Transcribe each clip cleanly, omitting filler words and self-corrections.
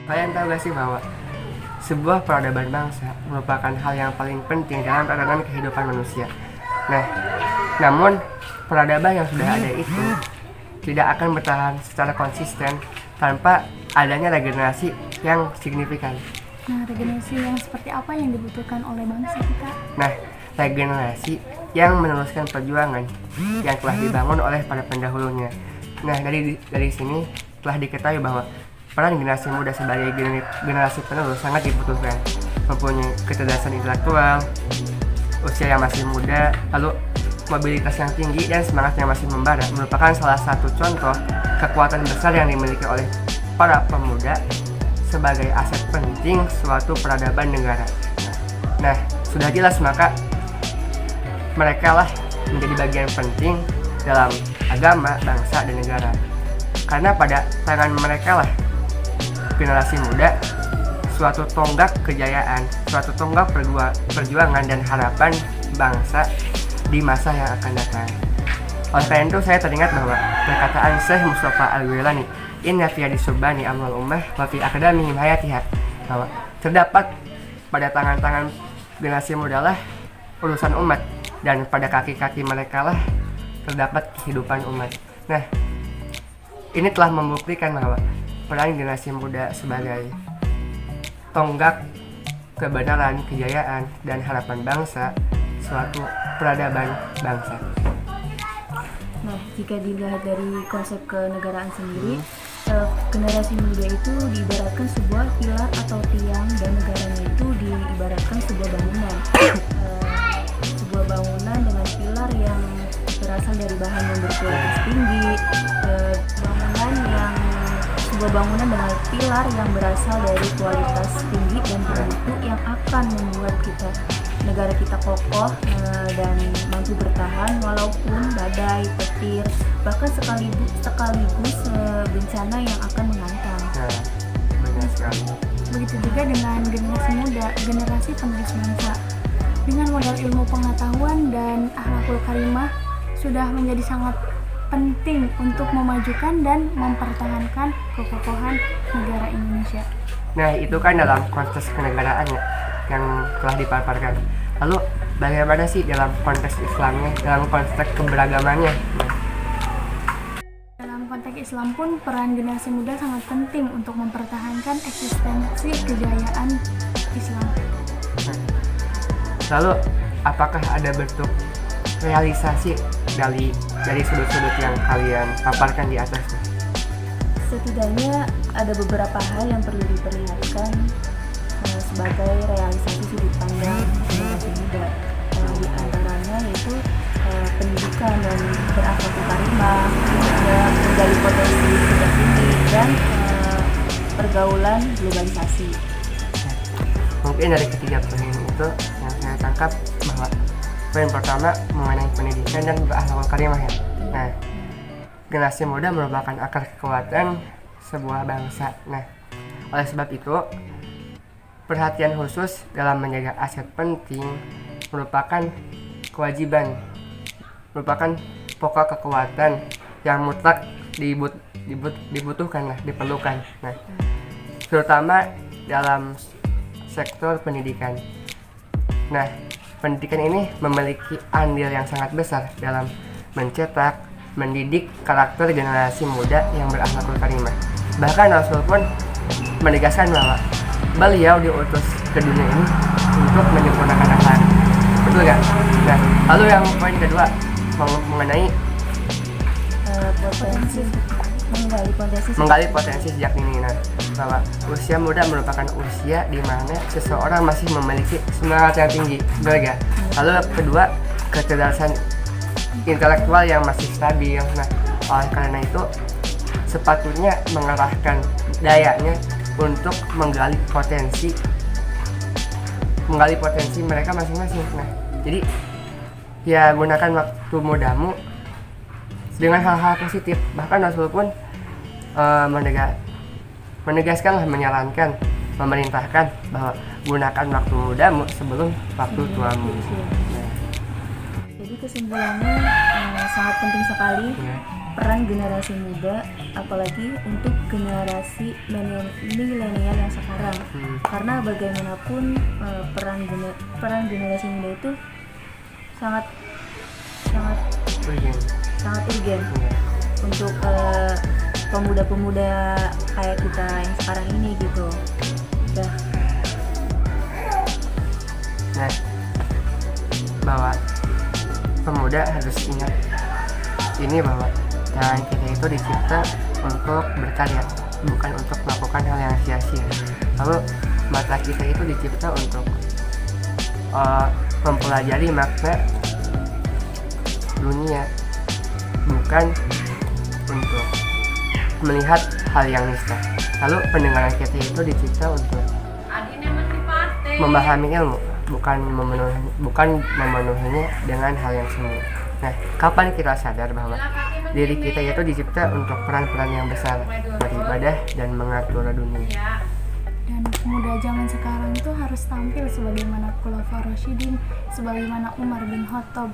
Kalian tahu gak sih bahwa sebuah peradaban bangsa merupakan hal yang paling penting dalam tatanan kehidupan manusia. Nah, namun peradaban yang sudah ada itu tidak akan bertahan secara konsisten tanpa adanya regenerasi yang signifikan. Nah, regenerasi yang seperti apa yang dibutuhkan oleh bangsa kita? Nah, regenerasi yang meneruskan perjuangan yang telah dibangun oleh para pendahulunya. Nah, dari sini telah diketahui bahwa peran generasi muda sebagai generasi penerus sangat dibutuhkan. Mempunyai kecerdasan intelektual, usia yang masih muda, lalu mobilitas yang tinggi dan semangat yang masih membara merupakan salah satu contoh kekuatan besar yang dimiliki oleh para pemuda sebagai aset penting suatu peradaban negara. Nah, sudah jelas maka mereka lah menjadi bagian penting dalam agama, bangsa, dan negara. Karena pada tangan mereka lah generasi muda suatu tonggak kejayaan, suatu tonggak perjuangan dan harapan bangsa di masa yang akan datang. Oleh karena itu saya teringat bahwa perkataan Syekh Mustafa Al-Ghailani, inna fi disubani amwal ummah wa fi aqdamihim hayatiha, bahwa terdapat pada tangan-tangan generasi muda lah urusan umat dan pada kaki-kaki mereka lah terdapat kehidupan umat. Nah, ini telah membuktikan bahwa peran generasi muda sebagai tonggak kebenaran, kejayaan, dan harapan bangsa suatu peradaban bangsa. Nah, jika dilihat dari konsep kenegaraan sendiri, generasi muda itu diibaratkan sebuah pilar atau tiang, dan negaranya itu diibaratkan sebuah bangunan. Sebuah bangunan dengan pilar yang berasal dari bahan yang berkualitas tinggi, sebuah bangunan dengan pilar yang berasal dari kualitas tinggi dan bermutu yang akan membuat negara kita kokoh dan mampu bertahan walaupun badai, petir, bahkan sekaligus bencana yang akan menghantam. Nah, benar sekali. Begitu juga dengan generasi muda, generasi penerus bangsa. Dengan modal ilmu pengetahuan dan akhlakul karimah sudah menjadi sangat penting untuk memajukan dan mempertahankan kekokohan negara Indonesia. Nah, itu kan dalam konteks kenegaraannya yang telah dipaparkan. Lalu bagaimana sih dalam konteks Islamnya, dalam konteks keberagamannya? Dalam konteks Islam pun peran generasi muda sangat penting untuk mempertahankan eksistensi kejayaan Islam. Lalu apakah ada bentuk realisasi dari sudut-sudut yang kalian paparkan di atas? Setidaknya ada beberapa hal yang perlu diperlihatkan sebagai realisasi sudut pandang generasi muda. Di antaranya yaitu pendidikan dan berakhlakul karimah, menggali potensi sejak dini, dan pergaulan globalisasi. Mungkin dari ketiga poin itu yang saya tangkap bahwa poin pertama mengenai pendidikan dan berakhlakul karimah ya. Nah, generasi muda merupakan akar kekuatan sebuah bangsa. Nah, oleh sebab itu perhatian khusus dalam menjaga aset penting merupakan kewajiban, merupakan pokok kekuatan yang mutlak dibutuhkan, diperlukan. Nah, terutama dalam sektor pendidikan. Nah, pendidikan ini memiliki andil yang sangat besar dalam mencetak, mendidik karakter generasi muda yang berakhlakul karimah. Bahkan Rasul pun menegaskan bahwa beliau diutus ke dunia ini untuk menyempurnakan akhlak. Betul gak? Nah, lalu yang poin kedua mengenai menggali potensi sejak dini. Nah, bahwa usia muda merupakan usia di mana seseorang masih memiliki semangat yang tinggi. Betul gak? Lalu kedua, kecerdasan intelektual yang masih stabil. Nah, oleh karena itu sepatutnya mengarahkan dayanya untuk menggali potensi mereka masing-masing. Nah, jadi ya gunakan waktu mudamu dengan hal-hal positif. Bahkan Rasul pun menegaskan, menyarankan, memerintahkan bahwa gunakan waktu mudamu sebelum waktu tuamu. Jadi kesimpulannya sangat penting sekali Ya. peran generasi muda, apalagi untuk generasi milenial yang sekarang. Karena bagaimanapun peran generasi muda itu sangat Urgen. urgen Ya. untuk pemuda-pemuda kayak kita yang sekarang ini gitu. Udah. Nah, bahwa pemuda harus ingat ini bahwa kita itu dicipta untuk berkarya, bukan untuk melakukan hal yang sia-sia. Lalu mata kita itu dicipta untuk mempelajari makna dunia, bukan untuk melihat hal yang nista. Lalu pendengaran kita itu dicipta untuk memahami ilmu, bukan memenuhinya dengan hal yang semu. Nah, kapan kita sadar bahwa diri kita itu dicipta untuk peran-peran yang besar, beribadah dan mengatur dunia. Dan pemuda zaman sekarang itu harus tampil sebagaimana Khulafaur Rasyidin, sebagaimana Umar bin Khattab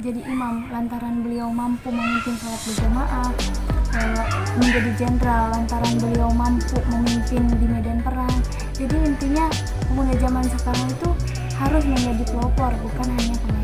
jadi imam lantaran beliau mampu memimpin salat berjamaah, menjadi jenderal lantaran beliau mampu memimpin di medan perang. Jadi intinya pemuda zaman sekarang itu harus menjadi pelopor, bukan hanya pemain.